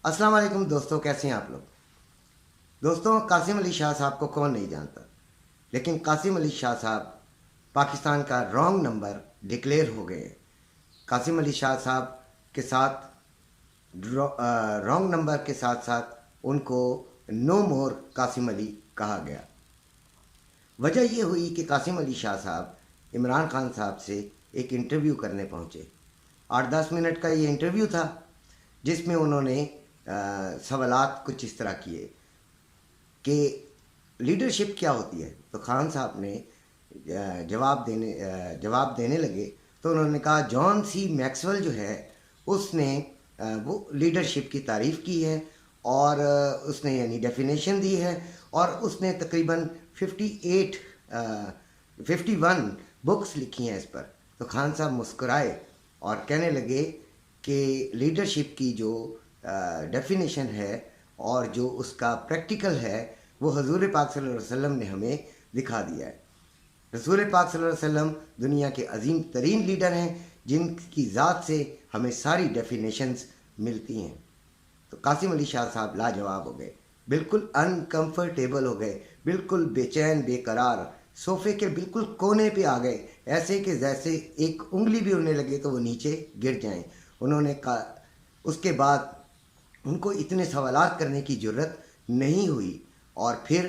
अस्सलाम वालेकुम दोस्तों, कैसे हैं आप लोग। दोस्तों, कासिम अली शाह साहब को कौन नहीं जानता, लेकिन कासिम अली शाह साहब पाकिस्तान का रॉन्ग नंबर डिक्लेयर हो गए। कासिम अली शाह साहब के साथ रॉन्ग नंबर के साथ साथ उनको नो मोर कासिम अली कहा गया। वजह ये हुई कि कासिम अली शाह साहब इमरान खान साहब से एक इंटरव्यू करने पहुँचे। 8-10 मिनट का ये इंटरव्यू था, जिसमें उन्होंने सवालात कुछ इस तरह किए कि लीडरशिप क्या होती है। तो खान साहब ने जवाब देने लगे तो उन्होंने कहा जॉन सी मैक्सवेल जो है उसने वो लीडरशिप की तारीफ़ की है और उसने यानी डेफिनेशन दी है और उसने तकरीबन 51 बुक्स लिखी हैं इस पर। तो खान साहब मुस्कुराए और कहने लगे कि लीडरशिप की जो डेफिनेशन है और जो उसका प्रैक्टिकल है वो हजूर पाक सल्लल्लाहु अलैहि वसल्लम ने हमें दिखा दिया है। रसूल पाक सल्लल्लाहु अलैहि वसल्लम दुनिया के अजीम तरीन लीडर हैं जिनकी ज़ात से हमें सारी डेफिनेशंस मिलती हैं। तो कासिम अली शाह साहब लाजवाब हो गए, बिल्कुल अनकम्फर्टेबल हो गए, बिल्कुल बेचैन बेकरार, सोफ़े के बिल्कुल कोने पे आ गए, ऐसे कि जैसे एक उंगली भी उड़ने लगे तो वो नीचे गिर जाएं। उन्होंने कहा, उसके बाद उनको इतने सवालात करने की ज़रूरत नहीं हुई और फिर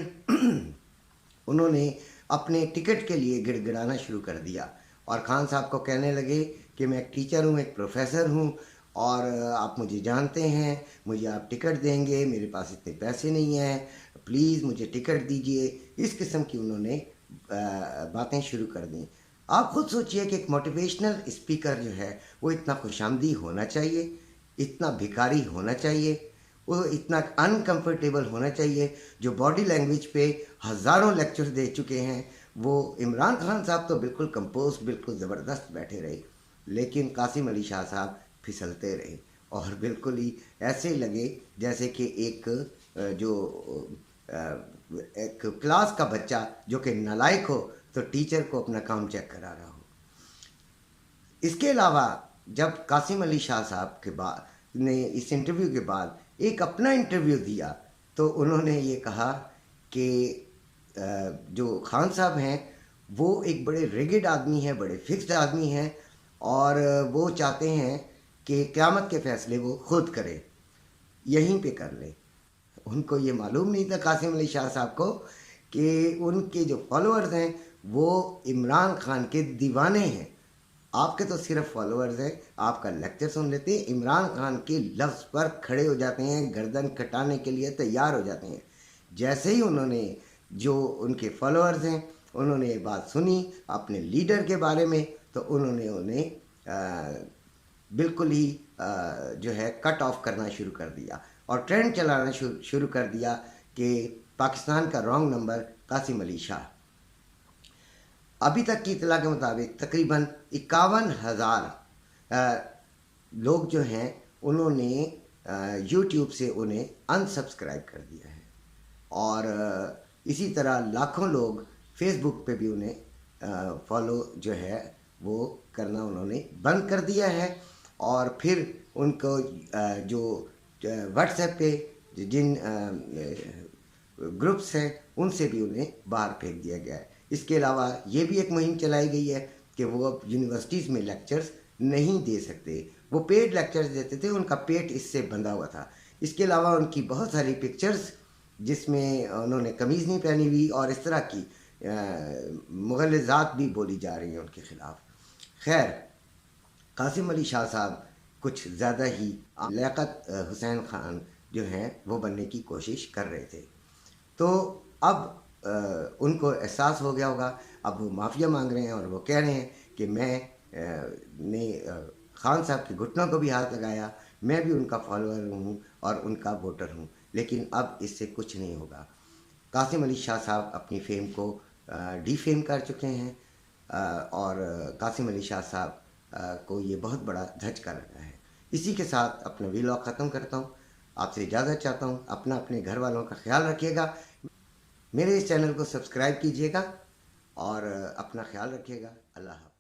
उन्होंने अपने टिकट के लिए गिड़गिड़ाना शुरू कर दिया और खान साहब को कहने लगे कि मैं एक टीचर हूँ, एक प्रोफेसर हूँ और आप मुझे जानते हैं, मुझे आप टिकट देंगे, मेरे पास इतने पैसे नहीं हैं, प्लीज़ मुझे टिकट दीजिए। इस किस्म की उन्होंने बातें शुरू कर दी। आप खुद सोचिए कि एक मोटिवेशनल स्पीकर जो है वो इतना खुशामदी होना चाहिए, इतना भिखारी होना चाहिए, वो इतना अनकंफर्टेबल होना चाहिए। जो बॉडी लैंग्वेज पे हज़ारों लेक्चर दे चुके हैं, वो इमरान खान साहब तो बिल्कुल कंपोज, बिल्कुल ज़बरदस्त बैठे रहे, लेकिन कासिम अली शाह साहब फिसलते रहे और बिल्कुल ही ऐसे लगे जैसे कि एक क्लास का बच्चा जो कि नालायक हो तो टीचर को अपना काम चेक करा रहा हो। इसके अलावा जब कासिम अली शाह साहब के बाद ने इस इंटरव्यू के बाद एक अपना इंटरव्यू दिया तो उन्होंने ये कहा कि जो खान साहब हैं वो एक बड़े रिगिड आदमी हैं, बड़े फिक्स्ड आदमी हैं और वो चाहते हैं कि क़यामत के फ़ैसले वो खुद करें, यहीं पे कर लें। उनको ये मालूम नहीं था कासिम अली शाह साहब को कि उनके जो फॉलोअर्स हैं वो इमरान खान के दीवाने हैं। आपके तो सिर्फ फॉलोअर्स हैं, आपका लेक्चर सुन लेते हैं, इमरान खान के लफ्ज़ पर खड़े हो जाते हैं, गर्दन कटाने के लिए तैयार हो जाते हैं। जैसे ही उन्होंने जो उनके फॉलोअर्स हैं उन्होंने ये बात सुनी अपने लीडर के बारे में तो उन्होंने उन्हें बिल्कुल ही जो है कट ऑफ करना शुरू कर दिया और ट्रेंड चलाना शुरू कर दिया कि पाकिस्तान का रॉन्ग नंबर कासिम अली शाह। अभी तक की इतला के मुताबिक तकरीबन 51,000 लोग जो हैं उन्होंने यूट्यूब से उन्हें अनसब्सक्राइब कर दिया है और इसी तरह लाखों लोग फेसबुक पे भी उन्हें फॉलो जो है वो करना उन्होंने बंद कर दिया है और फिर उनको जो व्हाट्सएप पे जिन ग्रुप्स हैं उनसे भी उन्हें बाहर फेंक दिया गया है। इसके अलावा ये भी एक मुहिम चलाई गई है कि वो अब यूनिवर्सिटीज़ में लेक्चर्स नहीं दे सकते, वो पेड लेक्चर्स देते थे, उनका पेट इससे बंधा हुआ था। इसके अलावा उनकी बहुत सारी पिक्चर्स जिसमें उन्होंने कमीज़ नहीं पहनी हुई और इस तरह की मुग़ल्लज़ात भी बोली जा रही हैं उनके ख़िलाफ़। खैर, कासिम अली शाह साहब कुछ ज़्यादा ही लियाकत हुसैन खान जो हैं वो बनने की कोशिश कर रहे थे। तो अब उनको एहसास हो गया होगा, अब वो माफ़िया मांग रहे हैं और वो कह रहे हैं कि मैं खान साहब के घुटनों को भी हाथ लगाया, मैं भी उनका फॉलोअर हूँ और उनका वोटर हूँ, लेकिन अब इससे कुछ नहीं होगा। कासिम अली शाह साहब अपनी फेम को डीफेम कर चुके हैं और कासिम अली शाह साहब को ये बहुत बड़ा धचका लगा है। इसी के साथ अपना व्लॉग ख़त्म करता हूँ, आपसे इजाज़त चाहता हूँ। अपने घर वालों का ख्याल रखिएगा, मेरे इस चैनल को सब्सक्राइब कीजिएगा और अपना ख्याल रखिएगा। अल्लाह हाफ़िज़।